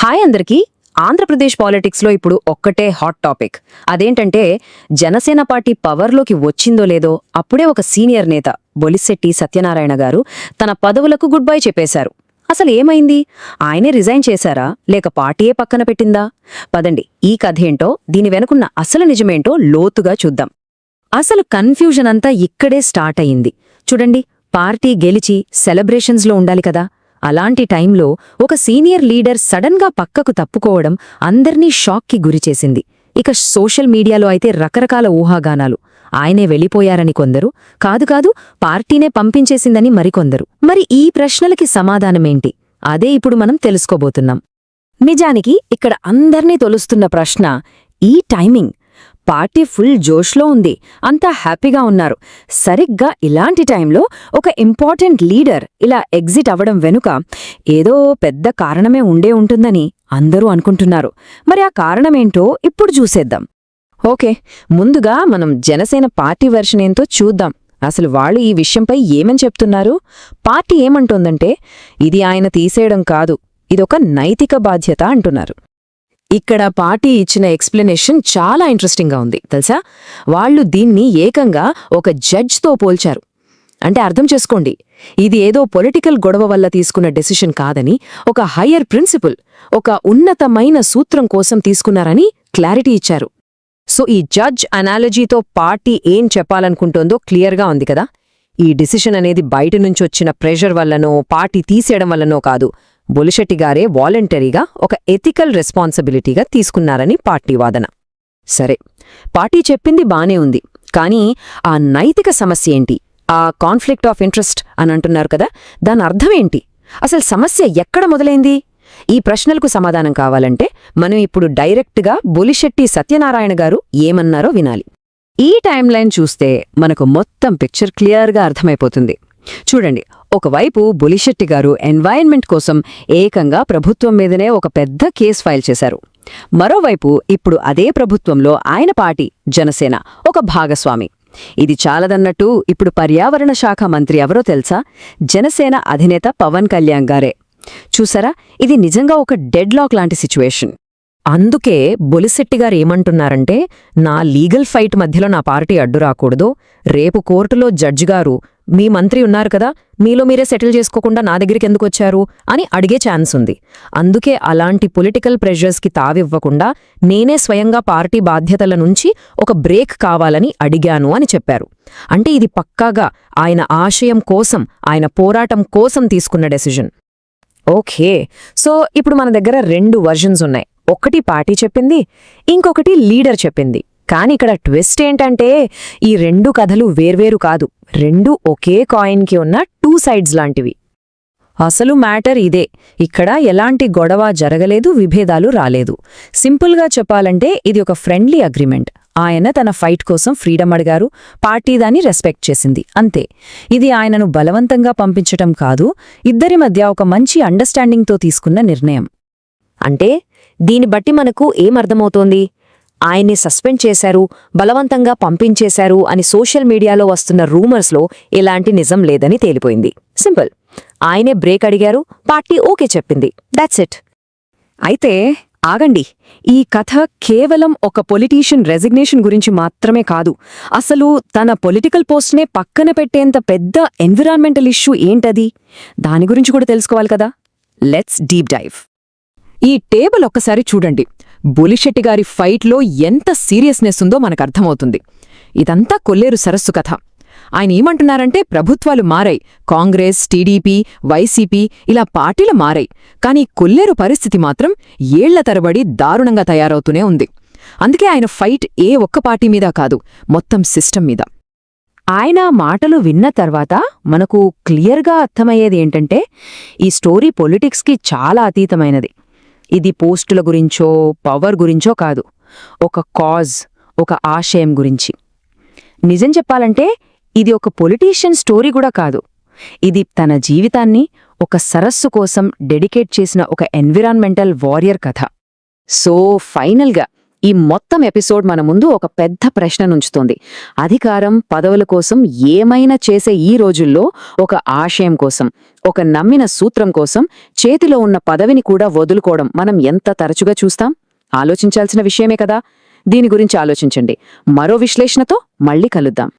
Hi అందరికీ. ఆంధ్రప్రదేశ్ పాలిటిక్స్లో ఇప్పుడు ఒక్కటే హాట్ టాపిక్. అదేంటంటే జనసేన పార్టీ పవర్లోకి వచ్చిందో లేదో అప్పుడే ఒక సీనియర్ నేత బొలిశెట్టి సత్యనారాయణ గారు తన పదవులకు గుడ్ బై చెప్పేశారు. అసలు ఏమైంది? ఆయనే రిజైన్ చేశారా లేక పార్టీయే పక్కన పెట్టిందా? పదండి ఈ కథేంటో, దీని వెనుకున్న అసలు నిజమేంటో లోతుగా చూద్దాం. అసలు కన్ఫ్యూజన్ అంతా ఇక్కడే స్టార్ట్ అయింది. చూడండి, పార్టీ గెలిచి సెలబ్రేషన్స్లో ఉండాలి కదా. అలాంటి టైంలో ఒక సీనియర్ లీడర్ సడన్గా పక్కకు తప్పుకోవడం అందర్నీ షాక్కి గురిచేసింది. ఇక సోషల్ మీడియాలో అయితే రకరకాల ఊహాగానాలు. ఆయనే వెళ్ళిపోయారని కొందరు, కాదు పార్టీనే పంపించేసిందని మరికొందరు. మరి ఈ ప్రశ్నలకి సమాధానమేంటి? అదే ఇప్పుడు మనం తెలుసుకోబోతున్నాం. నిజానికి ఇక్కడ అందర్నీ తొలుస్తున్న ప్రశ్న ఈ టైమింగ్. పార్టీ ఫుల్ జోష్లో ఉంది, అంతా హ్యాపీగా ఉన్నారు. సరిగ్గా ఇలాంటి టైంలో ఒక ఇంపార్టెంట్ లీడర్ ఇలా ఎగ్జిట్ అవ్వడం వెనుక ఏదో పెద్ద కారణమే ఉండే ఉంటుందని అందరూ అనుకుంటున్నారు. మరి ఆ కారణమేంటో ఇప్పుడు చూసేద్దాం. ఓకే, ముందుగా మనం జనసేన పార్టీ వెర్షన్ ఏంతో చూద్దాం. అసలు వాళ్ళు ఈ విషయంపై ఏమని చెప్తున్నారు? పార్టీ ఏమంటోందంటే ఇది ఆయన తీసేయడం కాదు, ఇదొక నైతిక బాధ్యత అంటున్నారు. ఇక్కడ పార్టీ ఇచ్చిన ఎక్స్ప్లెనేషన్ చాలా ఇంట్రెస్టింగ్గా ఉంది తెలుసా. వాళ్ళు దీన్ని ఏకంగా ఒక జడ్జ్తో పోల్చారు. అంటే అర్థం చేసుకోండి, ఇది ఏదో పొలిటికల్ గొడవ వల్ల తీసుకున్న డెసిషన్ కాదని, ఒక హయ్యర్ ప్రిన్సిపుల్, ఒక ఉన్నతమైన సూత్రం కోసం తీసుకున్నారని క్లారిటీ ఇచ్చారు. సో ఈ జడ్జ్ అనాలజీతో పార్టీ ఏం చెప్పాలనుకుంటోందో క్లియర్గా ఉంది కదా. ఈ డిసిషన్ అనేది బయట నుంచొచ్చిన ప్రెషర్ వల్లనో పార్టీ తీసేయడం వల్లనో కాదు, బొలిశెట్టి గారే వాలంటరీగా ఒక ఎథికల్ రెస్పాన్సిబిలిటీగా తీసుకున్నారని పార్టీ వాదన. సరే, పార్టీ చెప్పింది బానే ఉంది, కానీ ఆ నైతిక సమస్య ఏంటి? ఆ కాన్ఫ్లిక్ట్ ఆఫ్ ఇంట్రెస్ట్ అని అంటున్నారు కదా, దాని అర్థమేంటి? అసలు సమస్య ఎక్కడ మొదలైంది? ఈ ప్రశ్నలకు సమాధానం కావాలంటే మనం ఇప్పుడు డైరెక్ట్గా బొలిశెట్టి సత్యనారాయణ గారు ఏమన్నారో వినాలి. ఈ టైమ్లైన్ చూస్తే మనకు మొత్తం పిక్చర్ క్లియర్గా అర్థమైపోతుంది. చూడండి, ఒకవైపు బొలిశెట్టి గారు ఎన్వైరన్మెంట్ కోసం ఏకంగా ప్రభుత్వం మీదనే ఒక పెద్ద కేసు ఫైల్ చేశారు. మరోవైపు ఇప్పుడు అదే ప్రభుత్వంలో ఆయన పార్టీ జనసేన ఒక భాగస్వామి. ఇది చాలదన్నట్టు ఇప్పుడు పర్యావరణ శాఖ మంత్రి ఎవరో తెలుసా? జనసేన అధినేత పవన్ కళ్యాణ్ గారే. చూసారా, ఇది నిజంగా ఒక డెడ్ లాక్ లాంటి సిచ్యువేషన్. అందుకే బొలిశెట్టి గారు ఏమంటున్నారంటే, నా లీగల్ ఫైట్ మధ్యలో నా పార్టీ అడ్డు రాకూడదు. రేపు కోర్టులో జడ్జి గారు మీ మంత్రి ఉన్నారు కదా, మీలో మీరే సెటిల్ చేసుకోకుండా నా దగ్గరికి ఎందుకొచ్చారు అని అడిగే ఛాన్స్ ఉంది. అందుకే అలాంటి పొలిటికల్ ప్రెషర్స్కి తావివ్వకుండా నేనే స్వయంగా పార్టీ బాధ్యతల నుంచి ఒక బ్రేక్ కావాలని అడిగాను అని చెప్పారు. అంటే ఇది పక్కాగా ఆయన ఆశయం కోసం, ఆయన పోరాటం కోసం తీసుకున్న డెసిజన్. ఓకే, సో ఇప్పుడు మన దగ్గర రెండు వర్జన్స్ ఉన్నాయి. ఒకటి పార్టీ చెప్పింది, ఇంకొకటి లీడర్ చెప్పింది. కానీ ఇక్కడ ట్విస్ట్ ఏంటంటే ఈ రెండు కథలు వేర్వేరు కాదు, రెండు ఒకే కాయిన్కి ఉన్న టూ సైడ్స్ లాంటివి. అసలు మ్యాటర్ ఇదే. ఇక్కడ ఎలాంటి గొడవ జరగలేదు, విభేదాలు రాలేదు. సింపుల్గా చెప్పాలంటే ఇది ఒక ఫ్రెండ్లీ అగ్రిమెంట్. ఆయన తన ఫైట్ కోసం ఫ్రీడమ్ అడిగారు, పార్టీ దాన్ని రెస్పెక్ట్ చేసింది, అంతే. ఇది ఆయనను బలవంతంగా పంపించటం కాదు, ఇద్దరి మధ్య ఒక మంచి అండర్స్టాండింగ్తో తీసుకున్న నిర్ణయం. అంటే దీన్ని బట్టి మనకు ఏమర్థమవుతోంది? ఆయన్ని సస్పెండ్ చేశారు, బలవంతంగా పంపించేశారు అని సోషల్ మీడియాలో వస్తున్న రూమర్స్లో ఎలాంటి నిజం లేదని తేలిపోయింది. సింపుల్, ఆయనే బ్రేక్ అడిగారు, పార్టీ ఓకే చెప్పింది, దాట్స్ ఇట్. అయితే ఆగండి, ఈ కథ కేవలం ఒక పొలిటీషియన్ రెసిగ్నేషన్ గురించి మాత్రమే కాదు. అసలు తన పొలిటికల్ పోస్ట్నే పక్కన పెట్టేంత పెద్ద ఎన్విరాన్మెంటల్ ఇష్యూ ఏంటది? దాని గురించి కూడా తెలుసుకోవాలి కదా. Let's deep dive. ఈ టేబుల్ ఒక్కసారి చూడండి. బొలిశెట్టి గారి ఫైట్లో ఎంత సీరియస్నెస్ ఉందో మనకర్థమవుతుంది. ఇదంతా కొల్లేరు సరస్సు కథ. ఆయన ఏమంటున్నారంటే ప్రభుత్వాలు మారాయి, కాంగ్రెస్, టీడీపీ, వైసీపీ ఇలా పార్టీలు మారాయి, కానీ కొల్లేరు పరిస్థితి మాత్రం ఏళ్ల తరబడి దారుణంగా తయారవుతూనే ఉంది. అందుకే ఆయన ఫైట్ ఏ ఒక్క పార్టీ మీద కాదు, మొత్తం సిస్టమ్ మీద. ఆయన మాటలు విన్న తర్వాత మనకు క్లియర్గా అర్థమయ్యేది ఏంటంటే ఈ స్టోరీ పొలిటిక్స్కి చాలా అతీతమైనది. ఇది పోస్టుల గురించో పవర్ గురించో కాదు, ఒక కాజ్, ఒక ఆశయం గురించి. నిజం చెప్పాలంటే ఇది ఒక పొలిటీషియన్ స్టోరీ కూడా కాదు, ఇది తన జీవితాన్ని ఒక సరస్సు కోసం డెడికేట్ చేసిన ఒక ఎన్విరాన్మెంటల్ వారియర్ కథ. సో ఫైనల్గా ఈ మొత్తం ఎపిసోడ్ మన ముందు ఒక పెద్ద ప్రశ్న నుంచుతోంది. అధికారం, పదవుల కోసం ఏమైనా చేసే ఈ రోజుల్లో ఒక ఆశయం కోసం, ఒక నమ్మిన సూత్రం కోసం చేతిలో ఉన్న పదవిని కూడా వదులుకోవడం మనం ఎంత తరచుగా చూస్తాం? ఆలోచించాల్సిన విషయమే కదా. దీని గురించి ఆలోచించండి. మరో విశ్లేషణతో మళ్ళీ కలుద్దాం.